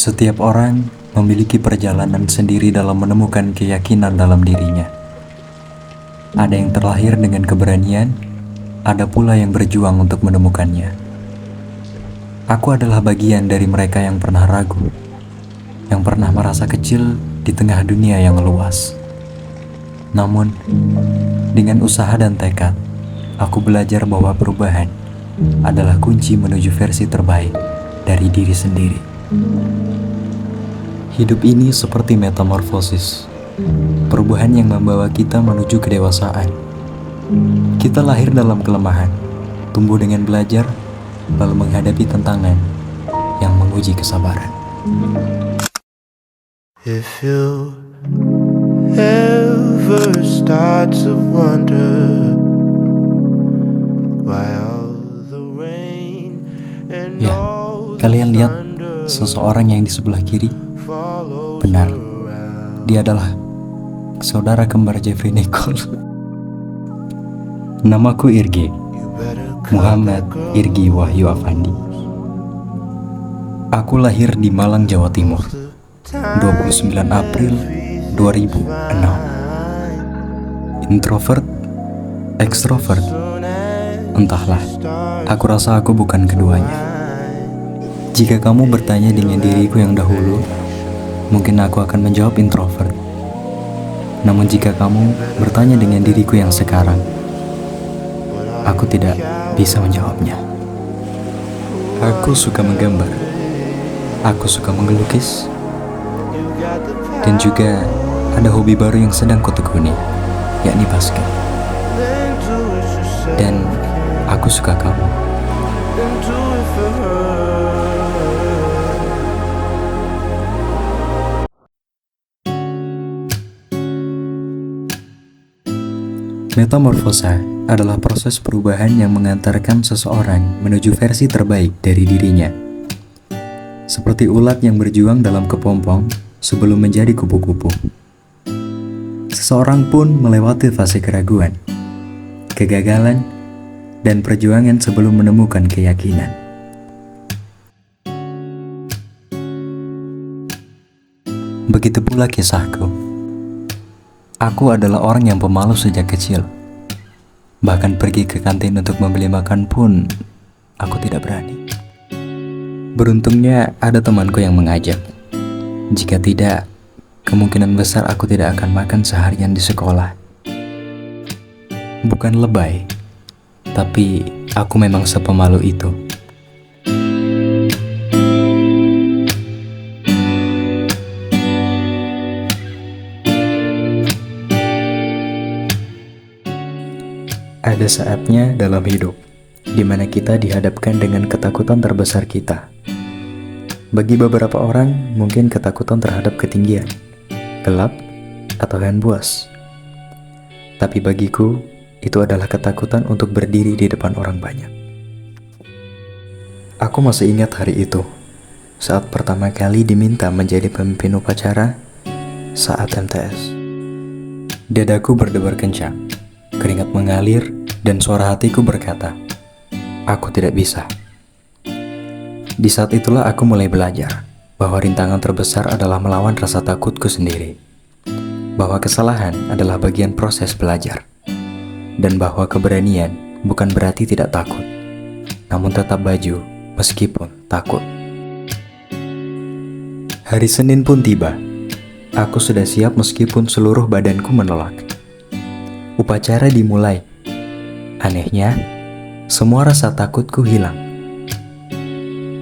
Setiap orang memiliki perjalanan sendiri dalam menemukan keyakinan dalam dirinya. Ada yang terlahir dengan keberanian, ada pula yang berjuang untuk menemukannya. Aku adalah bagian dari mereka yang pernah ragu, yang pernah merasa kecil di tengah dunia yang luas. Namun, dengan usaha dan tekad, aku belajar bahwa perubahan adalah kunci menuju versi terbaik dari diri sendiri. Hidup ini seperti metamorfosis, perubahan yang membawa kita menuju kedewasaan. Kita lahir dalam kelemahan, tumbuh dengan belajar, lalu menghadapi tantangan yang menguji kesabaran. If you ever start to wonder why all the rain and Ya, all kalian the lihat thunder seseorang yang di sebelah kiri? follows Benar, around. dia adalah saudara kembar Jeffrey Nicole. Namaku Irgi, You better cut Muhammad that girl Irgi Wahyu Afandi. Aku lahir di Malang, Jawa Timur, 29 April 2006. Introvert, ekstrovert, entahlah, aku rasa aku bukan keduanya. Jika kamu bertanya dengan diriku yang dahulu, mungkin aku akan menjawab introvert. Namun jika kamu bertanya dengan diriku yang sekarang, aku tidak bisa menjawabnya. Aku suka menggambar, aku suka mengelukis, dan juga ada hobi baru yang sedang kutekuni, yakni basket. Dan aku suka kamu. Metamorfosa adalah proses perubahan yang mengantarkan seseorang menuju versi terbaik dari dirinya. Seperti ulat yang berjuang dalam kepompong sebelum menjadi kupu-kupu. Seseorang pun melewati fase keraguan, kegagalan, dan perjuangan sebelum menemukan keyakinan. Begitu pula kisahku. Aku adalah orang yang pemalu sejak kecil. Bahkan pergi ke kantin untuk membeli makan pun, aku tidak berani. Beruntungnya ada temanku yang mengajak. Jika tidak, kemungkinan besar aku tidak akan makan seharian di sekolah. Bukan lebay, tapi aku memang sepemalu itu. Ada saatnya dalam hidup di mana kita dihadapkan dengan ketakutan terbesar kita. Bagi beberapa orang, mungkin ketakutan terhadap ketinggian, gelap, atau hewan buas. Tapi bagiku, itu adalah ketakutan untuk berdiri di depan orang banyak. Aku masih ingat hari itu, saat pertama kali diminta menjadi pemimpin upacara saat MTS. Dadaku berdebar kencang, keringat mengalir, dan suara hatiku berkata, "Aku tidak bisa." Di saat itulah aku mulai belajar bahwa rintangan terbesar adalah melawan rasa takutku sendiri, bahwa kesalahan adalah bagian proses belajar, dan bahwa keberanian bukan berarti tidak takut, namun tetap maju meskipun takut. Hari Senin pun tiba. Aku sudah siap meskipun seluruh badanku menolak. Upacara dimulai. Anehnya, semua rasa takutku hilang.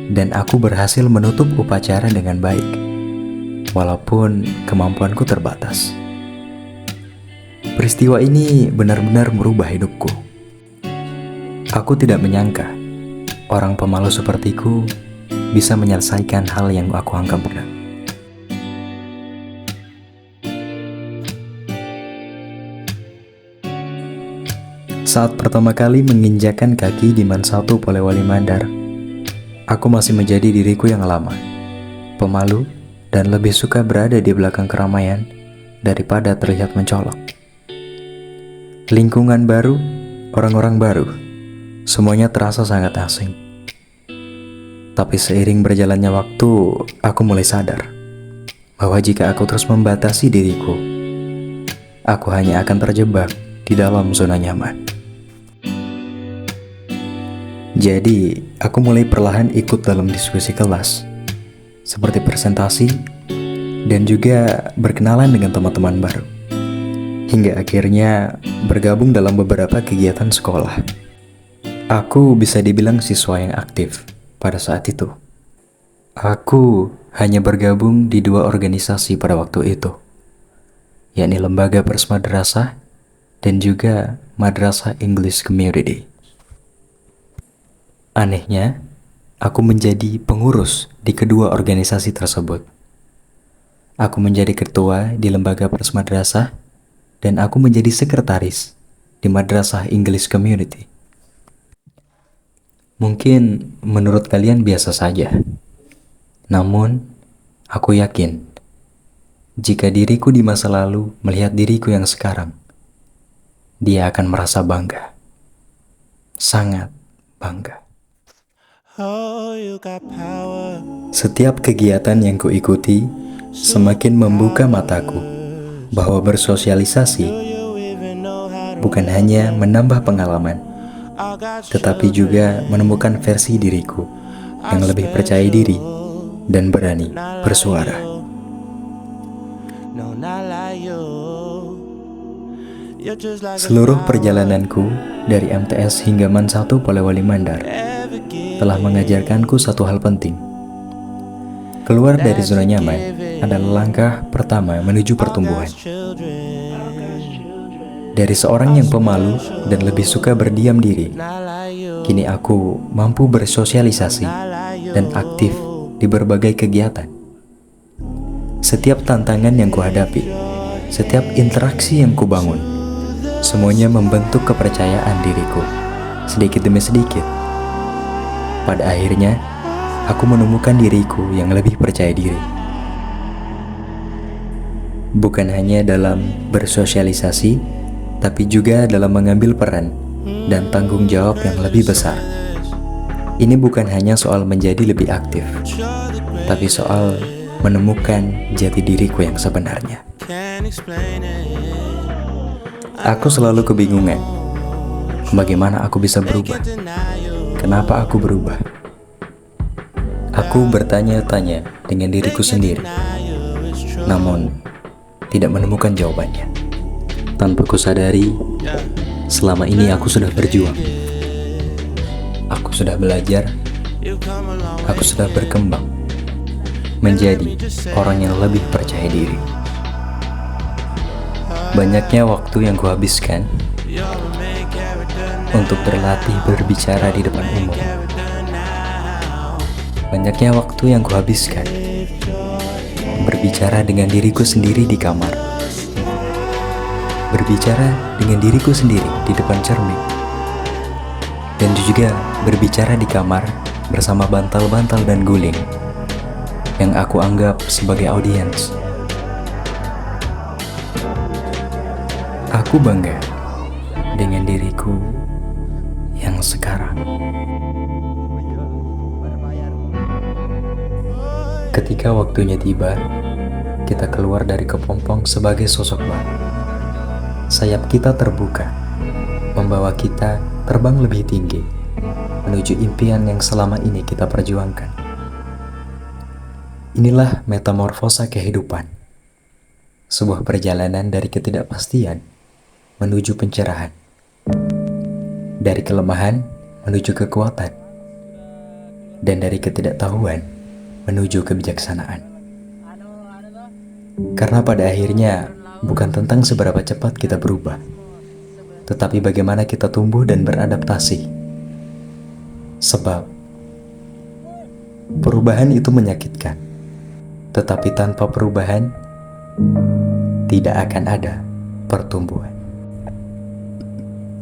Dan aku berhasil menutup upacara dengan baik, walaupun kemampuanku terbatas. Peristiwa ini benar-benar merubah hidupku. Aku tidak menyangka orang pemalu sepertiku bisa menyelesaikan hal yang aku anggap berat. Saat pertama kali menginjakan kaki di Man 1 Polewali Mandar, aku masih menjadi diriku yang lama, pemalu, dan lebih suka berada di belakang keramaian daripada terlihat mencolok. Lingkungan baru, orang-orang baru, semuanya terasa sangat asing. Tapi seiring berjalannya waktu, aku mulai sadar bahwa jika aku terus membatasi diriku, aku hanya akan terjebak di dalam zona nyaman. Jadi, aku mulai perlahan ikut dalam diskusi kelas, seperti presentasi, dan juga berkenalan dengan teman-teman baru. Hingga akhirnya bergabung dalam beberapa kegiatan sekolah. Aku bisa dibilang siswa yang aktif pada saat itu. Aku hanya bergabung di 2 organisasi pada waktu itu, yakni Lembaga Pers Madrasah dan juga Madrasah English Community. Anehnya, aku menjadi pengurus di kedua organisasi tersebut. Aku menjadi ketua di Lembaga Pers Madrasah dan aku menjadi sekretaris di Madrasah English Community. Mungkin menurut kalian biasa saja. Namun, aku yakin jika diriku di masa lalu melihat diriku yang sekarang, dia akan merasa bangga. Sangat bangga. Oh, you got power. Setiap kegiatan yang kuikuti semakin membuka mataku bahwa bersosialisasi You even know how to bukan hanya menambah pengalaman, I got tetapi juga menemukan versi diriku yang lebih percaya diri dan berani bersuara. No, not like you. You're just like Seluruh perjalananku dari MTS hingga MAN 1 Polewali Mandar telah mengajarkanku satu hal penting. Keluar dari zona nyaman adalah langkah pertama menuju pertumbuhan. Dari seorang yang pemalu dan lebih suka berdiam diri, kini aku mampu bersosialisasi dan aktif di berbagai kegiatan. Setiap tantangan yang kuhadapi, setiap interaksi yang kubangun, semuanya membentuk kepercayaan diriku, sedikit demi sedikit. Pada akhirnya, aku menemukan diriku yang lebih percaya diri. Bukan hanya dalam bersosialisasi, tapi juga dalam mengambil peran dan tanggung jawab yang lebih besar. Ini bukan hanya soal menjadi lebih aktif, tapi soal menemukan jati diriku yang sebenarnya. Aku selalu kebingungan, bagaimana aku bisa berubah? Kenapa aku berubah? Aku bertanya-tanya dengan diriku sendiri, namun tidak menemukan jawabannya. Tanpa kusadari, selama ini aku sudah berjuang. Aku sudah belajar, aku sudah berkembang menjadi orang yang lebih percaya diri. Banyaknya waktu yang kuhabiskan untuk berlatih berbicara di depan umum. Banyaknya waktu yang kuhabiskan berbicara dengan diriku sendiri di kamar. Berbicara dengan diriku sendiri di depan cermin. Dan juga berbicara di kamar bersama bantal-bantal dan guling yang aku anggap sebagai audiens. Aku bangga dengan diriku yang sekarang. Ketika waktunya tiba, kita keluar dari kepompong sebagai sosok baru. Sayap kita terbuka, membawa kita terbang lebih tinggi, menuju impian yang selama ini kita perjuangkan. Inilah metamorfosa kehidupan. Sebuah perjalanan dari ketidakpastian menuju pencerahan. Dari kelemahan menuju kekuatan. Dan dari ketidaktahuan menuju kebijaksanaan. Karena pada akhirnya bukan tentang seberapa cepat kita berubah, tetapi bagaimana kita tumbuh dan beradaptasi. Sebab perubahan itu menyakitkan, tetapi tanpa perubahan tidak akan ada pertumbuhan.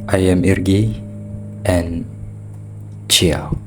I am Irgi and ciao.